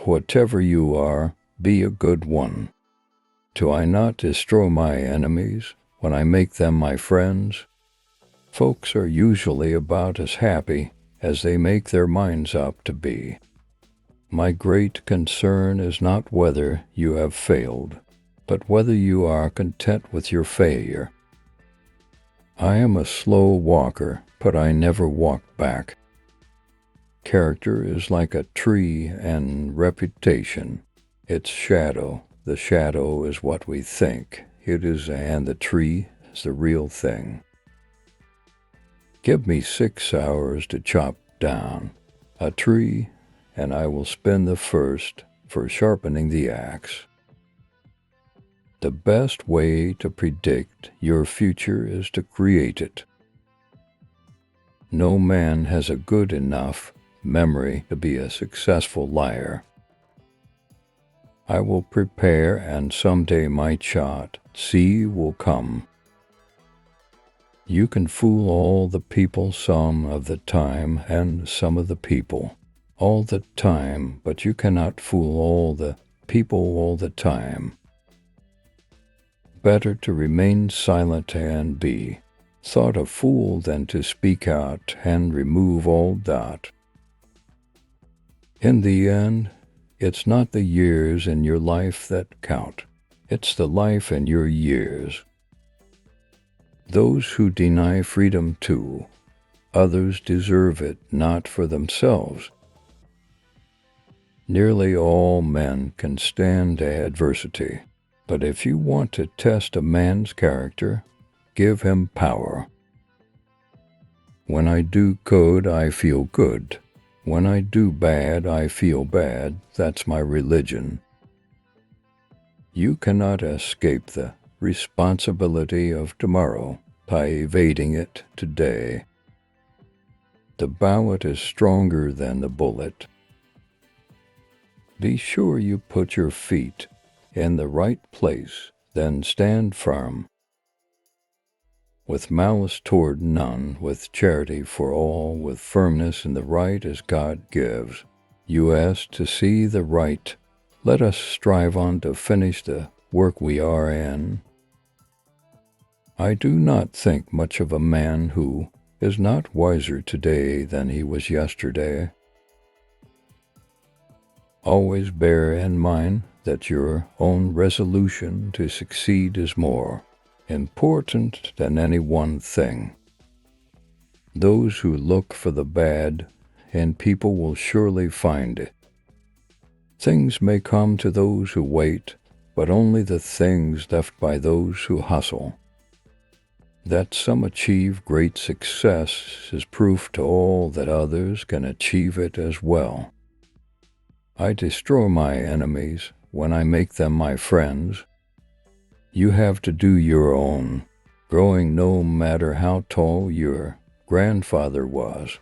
whatever you are, be a good one. Do I not destroy my enemies when I make them my friends? Folks are usually about as happy as they make their minds up to be. My great concern is not whether you have failed, but whether you are content with your failure. I am a slow walker, but I never walk back. Character is like a tree and reputation. Its shadow, the shadow is what we think it is, and the tree is the real thing. Give me 6 hours to chop down a tree, and I will spend the first for sharpening the axe. The best way to predict your future is to create it. No man has a good enough memory to be a successful liar. I will prepare, and someday my shot, see, will come. You can fool all the people some of the time, and some of the people all the time, but you cannot fool all the people all the time. Better to remain silent and be thought a fool than to speak out and remove all doubt. In the end, it's not the years in your life that count. It's the life in your years. Those who deny freedom to others deserve it not for themselves. Nearly all men can stand adversity, but if you want to test a man's character, give him power. When I do good, I feel good. When I do bad, I feel bad. That's my religion. You cannot escape the responsibility of tomorrow by evading it today. The ballot is stronger than the bullet. Be sure you put your feet in the right place, then stand firm. With malice toward none, with charity for all, with firmness in the right as God gives. You ask to see the right. Let us strive on to finish the work we are in. I do not think much of a man who is not wiser today than he was yesterday. Always bear in mind that your own resolution to succeed is more important than any one thing. Those who look for the bad in people will surely find it. Things may come to those who wait, but only the things left by those who hustle. That some achieve great success is proof to all that others can achieve it as well. I destroy my enemies when I make them my friends. You have to do your own, growing no matter how tall your grandfather was.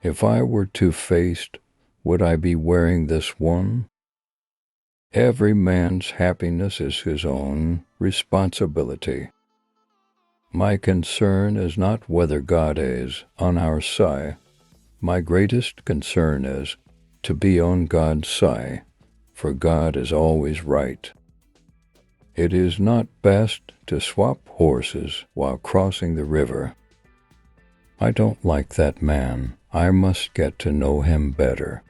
If I were two-faced, would I be wearing this one? Every man's happiness is his own responsibility. My concern is not whether God is on our side. My greatest concern is to be on God's side, for God is always right. It is not best to swap horses while crossing the river. I don't like that man. I must get to know him better.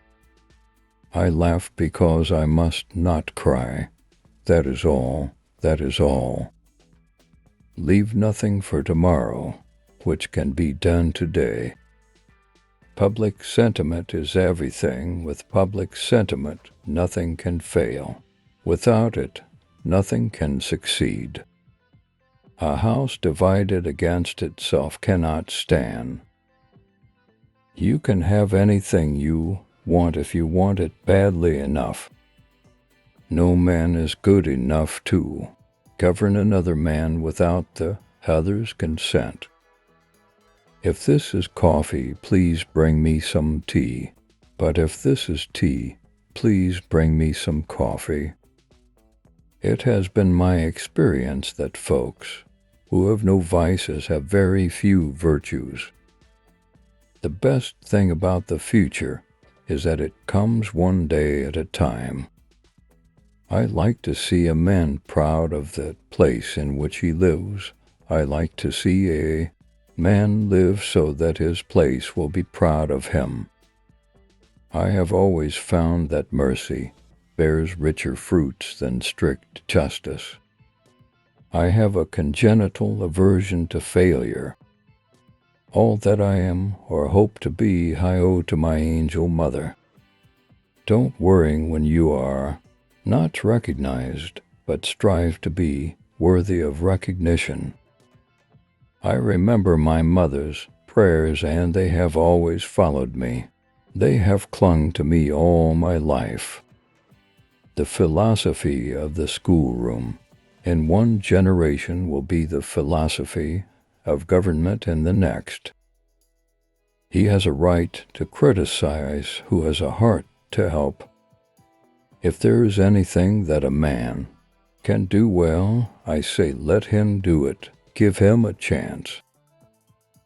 I laugh because I must not cry. That is all. That is all. Leave nothing for tomorrow, which can be done today. Public sentiment is everything. With public sentiment, nothing can fail. Without it, nothing can succeed. A house divided against itself cannot stand. You can have anything you want if you want it badly enough. No man is good enough to govern another man without the other's consent. If this is coffee, please bring me some tea. But if this is tea, please bring me some coffee. It has been my experience that folks who have no vices have very few virtues. The best thing about the future is that it comes one day at a time. I like to see a man proud of the place in which he lives. I like to see a man live so that his place will be proud of him. I have always found that mercy bears richer fruits than strict justice. I have a congenital aversion to failure. All that I am or hope to be I owe to my angel mother. Don't worry when you are not recognized, but strive to be worthy of recognition. I remember my mother's prayers, and they have always followed me. They have clung to me all my life. The philosophy of the schoolroom in one generation will be the philosophy of government in the next. He has a right to criticize who has a heart to help. If there is anything that a man can do well, I say let him do it. Give him a chance.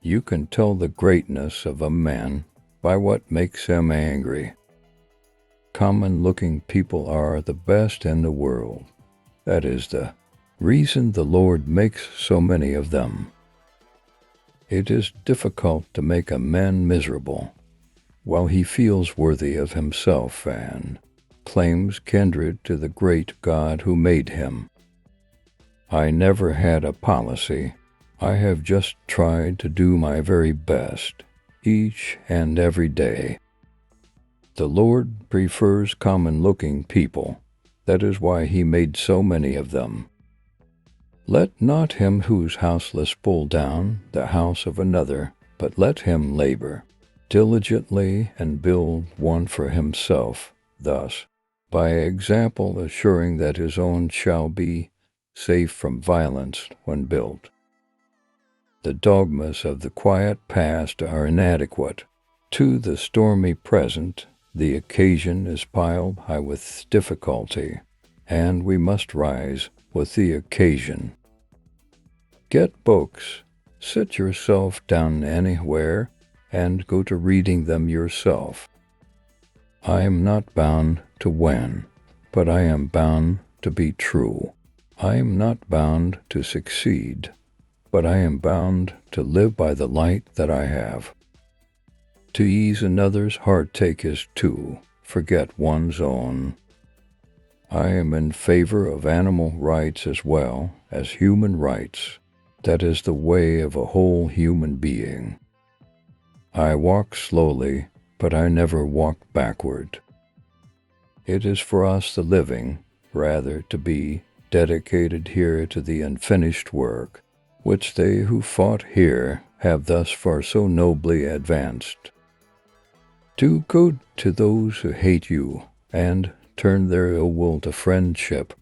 You can tell the greatness of a man by what makes him angry. Common-looking people are the best in the world. That is the reason the Lord makes so many of them. It is difficult to make a man miserable while he feels worthy of himself and claims kindred to the great God who made him. I never had a policy. I have just tried to do my very best each and every day. The Lord prefers common-looking people. That is why he made so many of them. Let not him who's houseless pull down the house of another, but let him labor diligently and build one for himself, thus, by example assuring that his own shall be safe from violence when built. The dogmas of the quiet past are inadequate. To the stormy present, the occasion is piled high with difficulty, and we must rise with the occasion. Get books, sit yourself down anywhere, and go to reading them yourself. I am not bound to win, but I am bound to be true. I am not bound to succeed, but I am bound to live by the light that I have. To ease another's heartache is to forget one's own. I am in favor of animal rights as well as human rights. That is the way of a whole human being. I walk slowly, but I never walk backward. It is for us the living, rather, to be dedicated here to the unfinished work, which they who fought here have thus far so nobly advanced. Do good to those who hate you, and turn their ill will to friendship.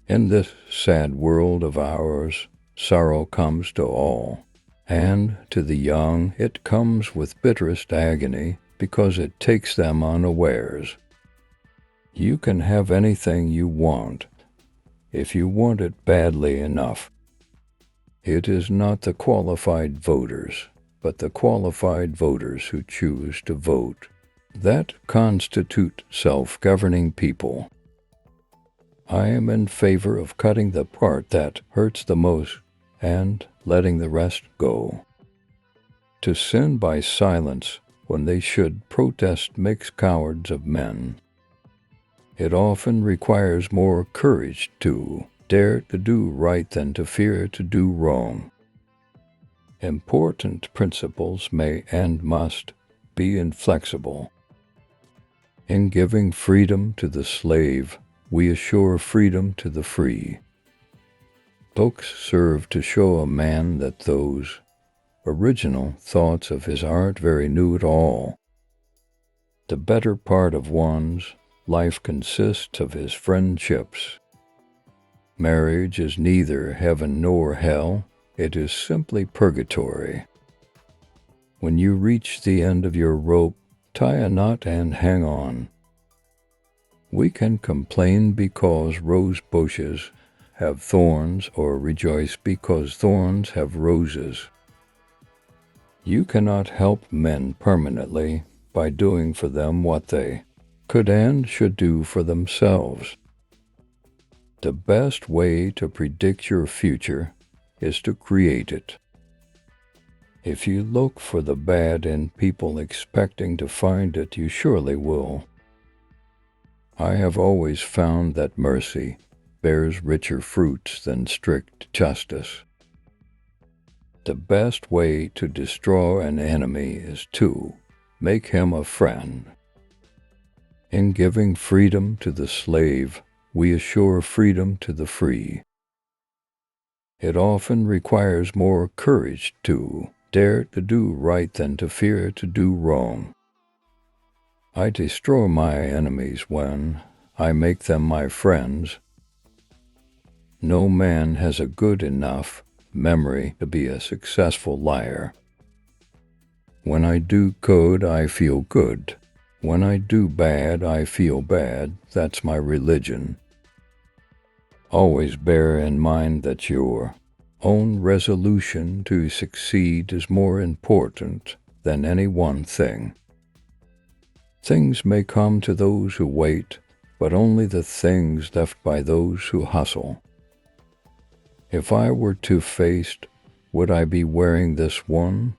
In this sad world of ours, sorrow comes to all, and to the young it comes with bitterest agony because it takes them unawares. You can have anything you want, if you want it badly enough. It is not the qualified voters, but the qualified voters who choose to vote, that constitute self-governing people. I am in favor of cutting the part that hurts the most and letting the rest go. To sin by silence when they should protest makes cowards of men. It often requires more courage to dare to do right than to fear to do wrong. Important principles may and must be inflexible. In giving freedom to the slave, we assure freedom to the free. Books serve to show a man that those original thoughts of his aren't very new at all. The better part of one's life consists of his friendships. Marriage is neither heaven nor hell, it is simply purgatory. When you reach the end of your rope, tie a knot and hang on. We can complain because rose bushes have thorns, or rejoice because thorns have roses. You cannot help men permanently, by doing for them what they could and should do for themselves. The best way to predict your future is to create it. If you look for the bad in people expecting to find it, you surely will. I have always found that mercy bears richer fruits than strict justice. The best way to destroy an enemy is to make him a friend. In giving freedom to the slave, we assure freedom to the free. It often requires more courage to dare to do right than to fear to do wrong. I destroy my enemies when I make them my friends. No man has a good enough memory to be a successful liar. When I do good, I feel good. When I do bad, I feel bad. That's my religion. Always bear in mind that your own resolution to succeed is more important than any one thing. Things may come to those who wait, but only the things left by those who hustle. If I were two-faced, would I be wearing this one?